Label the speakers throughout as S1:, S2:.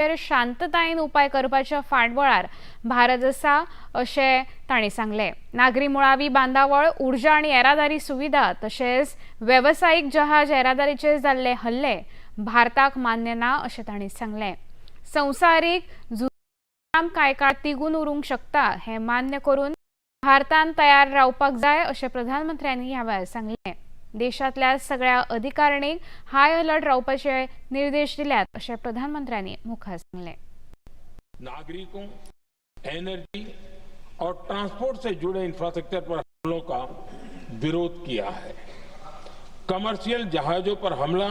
S1: शांततायेन उपाय करपाच्या फाटबळार भारत आसा अशें तांणी सांगलें। नागरी मुळावी बांदावळ, उर्जा आनी येरादारी सुविधा तशेंच वेवसायीक जहाज येरादारीचेर जाल्ले हल्ले भारताक मान्य ना अशें तांणी सांगलें। संवसारीक झुजाम कांय काळ तिगून उरूंक शकता हें मान्य करून भारतान तयार रावपाक जाय अशें प्रधानमंत्र्यांनी ह्या वेळार सांगलें। देशांतल्या सगळ्या अधिकाऱ्यांक हाय अलर्ट रावपाचे निर्देश दिल्यात अशें प्रधानमंत्र्यांनी मुखार सांगलें।
S2: नागरिकों, एनर्जी और ट्रांसपोर्ट से जुड़े इंफ्रास्ट्रक्चर पर हमलों का विरोध किया है। कमर्शियल जहाजों पर हमला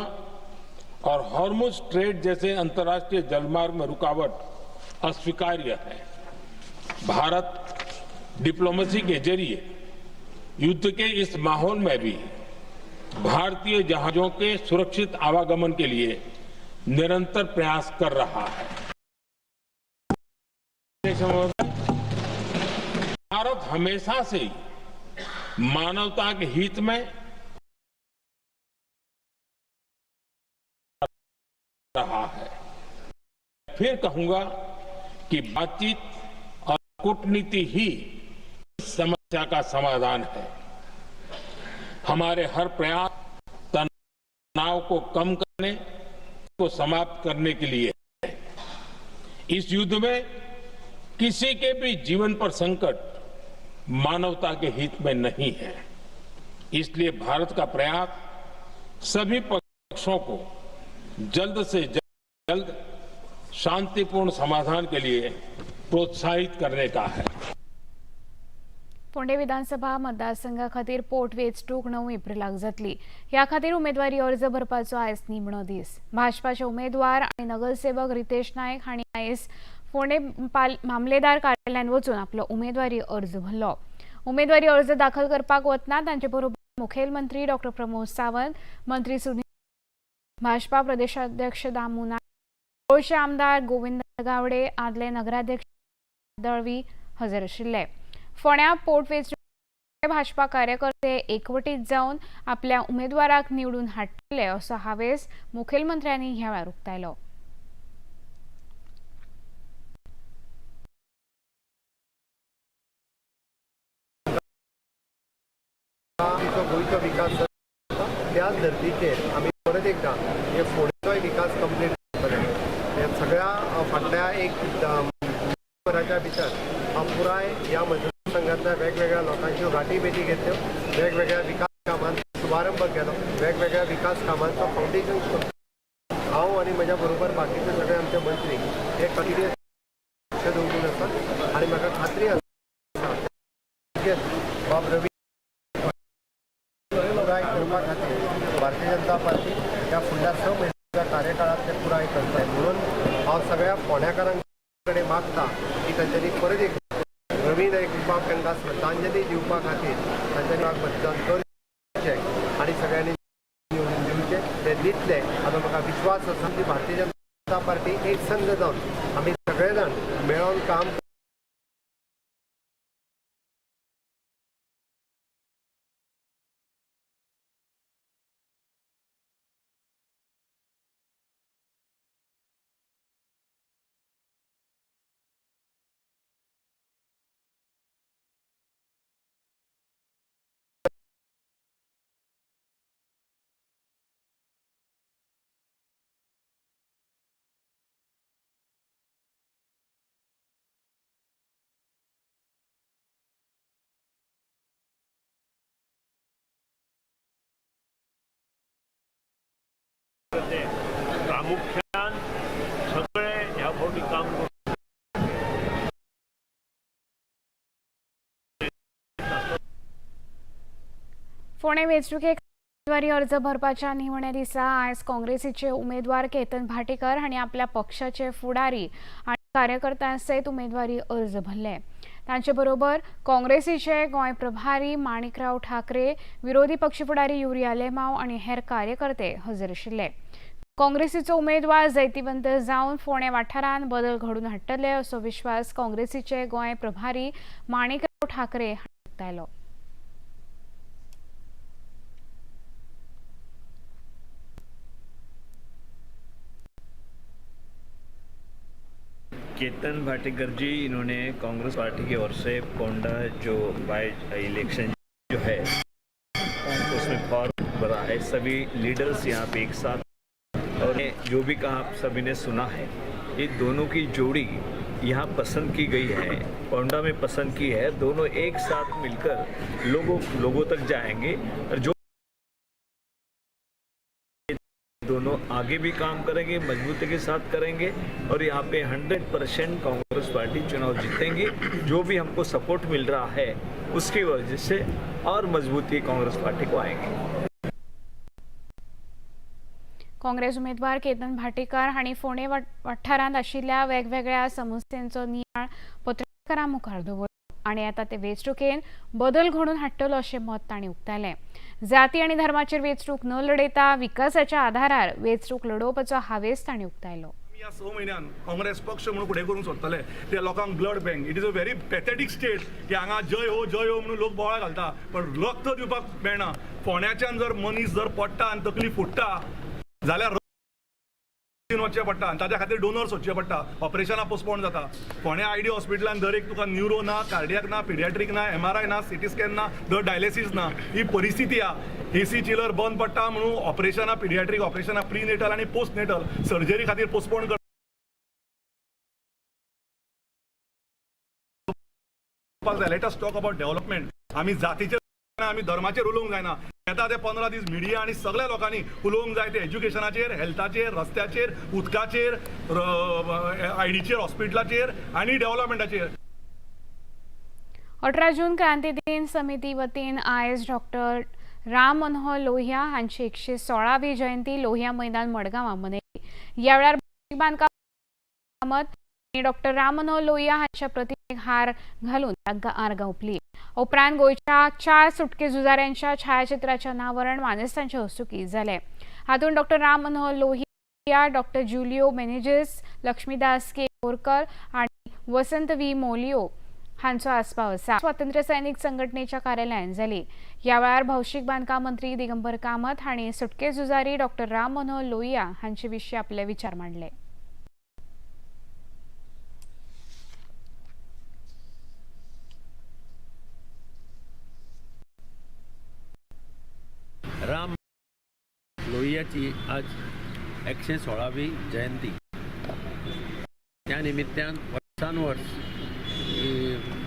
S2: और हॉर्मुज स्ट्रेट जैसे अंतर्राष्ट्रीय जलमार्ग में रुकावट अस्वीकार्य है। भारत डिप्लोमेसी के जरिए युद्ध के इस माहौल में भी भारतीय जहाजों के सुरक्षित आवागमन के लिए निरंतर प्रयास कर रहा है। भारत हमेशा से ही मानवता के हित में रहा है। फिर कहूंगा कि बातचीत और कूटनीति ही इस समस्या का समाधान है। हमारे हर प्रयास तनाव को कम करने को समाप्त करने के लिए है। इस युद्ध में किसी के भी जीवन पर संकट मानवता के हित में नहीं है। इसलिए भारत का प्रयास सभी पक्षों को जल्द से जल्द शांतिपूर्ण समाधान के लिए प्रोत्साहित करने का है।
S1: फोंडे विधानसभा मतदारसंघा खातीर पोटवेंचणूक 9 एप्रिलाक जातली। ह्या खातीर उमेदवारी अर्ज भरपाचो आयज निमणो दीस। भाजपाचे उमेदवार आनी नगरसेवक रितेश नायक हांणी आयज फोंडे मामलेदार कार्यालयात वचून आपलो उमेदवारी अर्ज भरलो। उमेदवारी अर्ज दाखल करपाक वतना तांचे बरोबर मुखेलमंत्री डॉ प्रमोद सावंत, मंत्री सुनील, भाजपा प्रदेशाध्यक्ष दामू नायक, गोंयचे आमदार गोविंद गावडे, आदले नगराध्यक्ष दळवी हजर आशिल्ले। फोंड्या पोटवेंचणुके भाजपा कार्यकर्ते एकवटीत जावन आपल्या उमेदवाराक निवडून हाडटले असो हावेस मुखेलमंत्र्यांनी ह्या वेळार उक्तायलो।
S3: गोयचो विकास त्याच धर्तीचेर आमी परत एकदा हे फोंडेचोय विकास कंप्लीट करतले। सगळ्या फाटल्या एक वराच्या भितर पुराय ह्या मतदारसंघातल्या वेगवेगळ्या लोकांच्यो गाठी भेटी घेतल्यो, वेगवेगळ्या विकास कामांचो शुभारंभ केलो, वेगवेगळ्या विकास कामांचो फाउंडेशन हांव आनी म्हज्या बरोबर बाकीचे सगळे आमचे मंत्री हे कंटिन्युअस लक्ष दवरून आसात आनी म्हाका खात्री आसा बाब रवी पुराय करपा खातीर भारतीय जनता पार्टी ह्या फुडल्या 6 म्हयन्याच्या कार्यकाळात ते पुराय करतले। म्हणून हांव सगळ्या फोंड्याकारांक कडेन मागता की तांच्यांनी परत एक रवी नायक बाब तांकां श्रद्धांजली दिवपा खातीर तांच्यांनी मतदान करचें आनी सगळ्यांनी निवडून दिवचें ते दितले हाचो म्हाका विश्वास आसा की भारतीय जनता पार्टी एक संघ जावन आमी सगळे जाण मेळोन काम
S4: प्रामुख्यान सगळे ह्या फावटी काम
S1: फोंडे वेंचणुकेक उमेदवारी अर्ज भरपाच्या निमण्या दिसा आयज काँग्रेसीचे उमेदवार केतन भाटेकर हांणी आपल्या पक्षाचे फुडारी आनी कार्यकर्त्यां सयत उमेदवारी अर्ज भरले। तांचे बरोबर काँग्रेसीचे गोंय प्रभारी माणिकराव ठाकरे, विरोधी पक्ष फुडारी युरिया लेमाव आनी हेर कार्यकर्ते हजर आशिल्ले। काँग्रेसीचो उमेदवार जैतिवंत जावन फोंडे वाठारांत बदल घडून हाडटले असो विश्वास काँग्रेसीचे गोंय प्रभारी माणिकराव ठाकरे हांणी उक्तायलो।
S4: केतन भाटेकर जी, इन्होंने कांग्रेस पार्टी की ओर से पोंडा जो बाय इलेक्शन जो है उसमें फॉर्म भरा है। सभी लीडर्स यहाँ पे एक साथ, और जो भी कहा आप सभी ने सुना है, ये दोनों की जोड़ी यहाँ पसंद की गई है, पोंडा में पसंद की है। दोनों एक साथ मिलकर लोगों तक जाएंगे और जो दोनों आगे भी काम करेंगे, मजबूती के साथ करेंगे और यहाँ पे 100% कांग्रेस पार्टी चुनाव जीतेंगे। जो भी हमको सपोर्ट मिल रहा है उसकी वजह से और मजबूती कांग्रेस पार्टी को आएंगे।
S1: काँग्रेस उमेदवार केतन भाटेकर हांणी फोंडे वाठारांत आशिल्ल्या वेगवेगळ्या समस्यांचो नियाळ पत्रकारां मुखार दवरलो आनी आता ते वेंचणुकेन बदल घडोवन हाडटलो अशें मत तांणी उक्तायलें। जाती आनी धर्माचेर वेंचणूक न लडयता विकासाच्या आधारार वेंचणूक लडोवपाचो हावेस तांणी उक्तायलो।
S5: या 6 म्हयन्यान काँग्रेस पक्ष म्हणून फुडें करून सोदतले ते लोकांक blood bank, it is a very pathetic state की हांगा जय हो म्हणून लोक बोवाळ घालता पण रक्त दिवपाक मेळना। फोंड्याच्यान जर मनीस जर पडटा आनी तकली फुट्टा जाल्यार वचचें पडटा आनी ताच्या खातीर डोनर्स वचचे पडटा, ऑपरेशनां पोस्टपोन जाता। फोंड्या आयडी हॉस्पिटलान दर एक तुका न्यूरो ना, कार्डियाक ना, पिडियाट्रीक ना, MRI ना, सिटी स्कॅन ना, दर डायलिसीस ना। ही परिस्थिती आहे। AC चिलर बंद पडटा म्हणून ऑपरेशनां, पिडियाट्रीक ऑपरेशनां, प्रीनेटल आनी पोस्ट नेटल सर्जरी खातीर पोस्टपोन करता। Let us talk about development. आमी जातीचेर आमी धर्माचेर उलोवंक जायना। येता ते 15 दीस मिडिया आनी सगळ्या लोकांनी उलोवंक जाय ते एज्युकेशनाचेर, हेल्थाचेर, रस्त्याचेर, उदकाचेर, आयडीचेर, हॉस्पिटलाचेर आनी डेव्हलपमेंटाचेर।
S1: 18 जून क्रांती दिन समिती वतीन आयज डॉक्टर राम मनोहर लोहिया हांची 116वी जयंती लोहिया मैदान मडगांवां मनयली। ह्या वेळार भौशीक डॉक्टर राम मनोहर लोहिया हांच्या प्रतिमेक हार घालून तांकां आर्गां ओंपली। उपरांत गोंयच्या 4 सुटके झुजाऱ्यांच्या छायाचित्राचें अनावरण मानेस्तांचे हस्तुकीं जालें। हातूंत doctor Ram Manohar Lohia, doctor Julio Menezes, Laxmidas K Borkar आनी वसंत व्ही मोलियो हांचो आस्पाव आसा। स्वातंत्र्य सैनीक संघटनेच्या कार्यालयान जाली। ह्या वेळार भौशीक बांदकाम मंत्री दिगंबर कामत हांणी सुटके झुजारी डॉक्टर राम मनोहर लोहिया हांचे विशीं आपले विचार मांडले।
S6: राम लोहियाची आज 116वी जयंती। त्या निमित्तान वर्सानुवर्स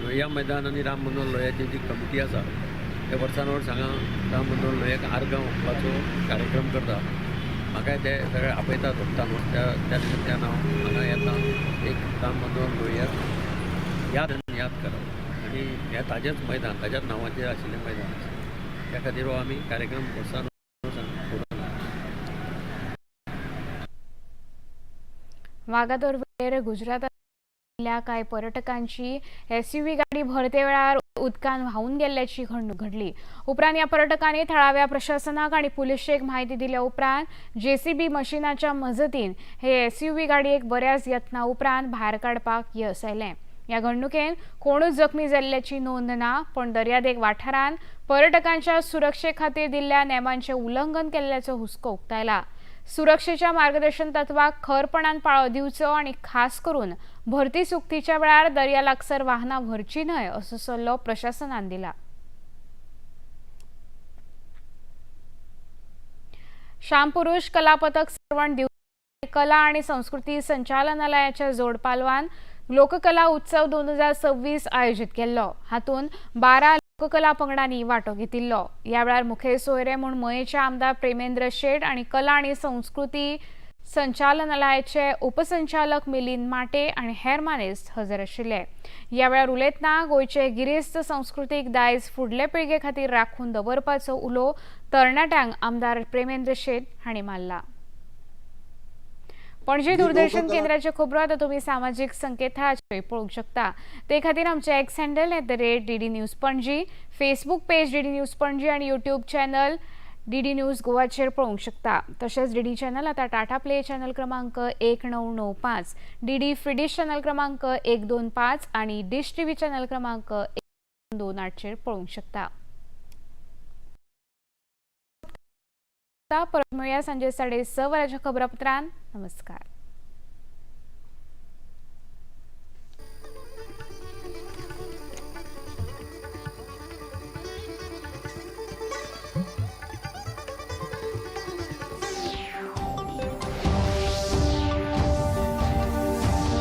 S6: लोहिया मैदान आणि राम मनोहर लोहियाची जी कमिटी आसा त्या वर्सानुवर्स हांगा राम मनोहर लोहियाक आर्गां ओंपपाचो कार्यक्रम करता। म्हाका ते सगळे आपयतात भक्तांक, त्या निमित्तान हांव हांगा येता एक राम मनोहर लोहियाक याद करप आनी हें ताजेंच मैदान, ताच्याच नांवाचेर आशिल्लें मैदान आसा। त्या खातीर हो आमी कार्यक्रम वर्सान
S1: वागातोर वेळेर गुजरातांतल्या कांय पर्यटकांची SUV गाडी भरते वेळार उदकान व्हांवून गेल्ल्याची घडणूक घडली। उपरांत ह्या पर्यटकांनी थळाव्या प्रशासनाक आनी पुलिशेक म्हायती दिल्या उपरांत JCB मशिनाच्या मजतीन हे SUV गाडयेक बऱ्याच यत्ना उपरांत भायर काडपाक येस आयलें। ह्या घडणुकेन कोणूच जखमी जाल्ल्याची नोंद ना, पण दर्यादेग वाठारांत पर्यटकांच्या सुरक्षे खातीर दिल्ल्या नेमांचें उल्लंघन केल्ल्याचो हुस्को उक्तायला। सुरक्षेच्या मार्गदर्शन तत्वाक खरपणान पाळो दिवचो आनी खास करून भरती सुकतीच्या वेळार दर्या लागसार वाहनां व्हरची न्हय असो सल्लो प्रशासनान दिला। शामपुरुष कला पथक सरवण दिवचो कला आनी संस्कृती संचालनालयाच्या जोड पालवान लोककला उत्सव 2026 आयोजित केल्लो। हातूंत 12 लोककला पंगडांनी वांटो घेतिल्लो। ह्या वेळार मुखेल सोयरे म्हूण मयेचे आमदार प्रेमेंद्र शेट आनी कला आनी संस्कृती संचालनालयाचे उपसंचालक मिलिंद माटे आनी हेर मानेस्त हजर आशिल्ले। ह्या वेळार उलयतना गोंयचे गिरेस्त संस्कृतीक दायज फुडले पिळगे खातीर राखून दवरपाचो उलो तरणाट्यांक आमदार प्रेमेंद्र शेट हांणी मारला। पणजी दूरदर्शन केंद्राचे खबरो आतां तुमी सामाजीक संकेतथळाचेर पळोवंक शकता। ते खातीर आमचे x handle @DD news Panaji, Facebook page DD news Panaji आनी यूट्यूब चॅनल DD न्यूज गोवाचेर पळोवंक शकता। तशेंच DD चॅनल आतां टाटा प्ले चॅनल क्रमांक 1995, DD फ्री डिश चॅनल क्रमांक 125 आनी डिश TV चॅनल क्रमांक 128 चेर पळोवंक शकता। परत मेळुया सांजे 6:30 वरांच्या खबरापत्रांत। नमस्कार।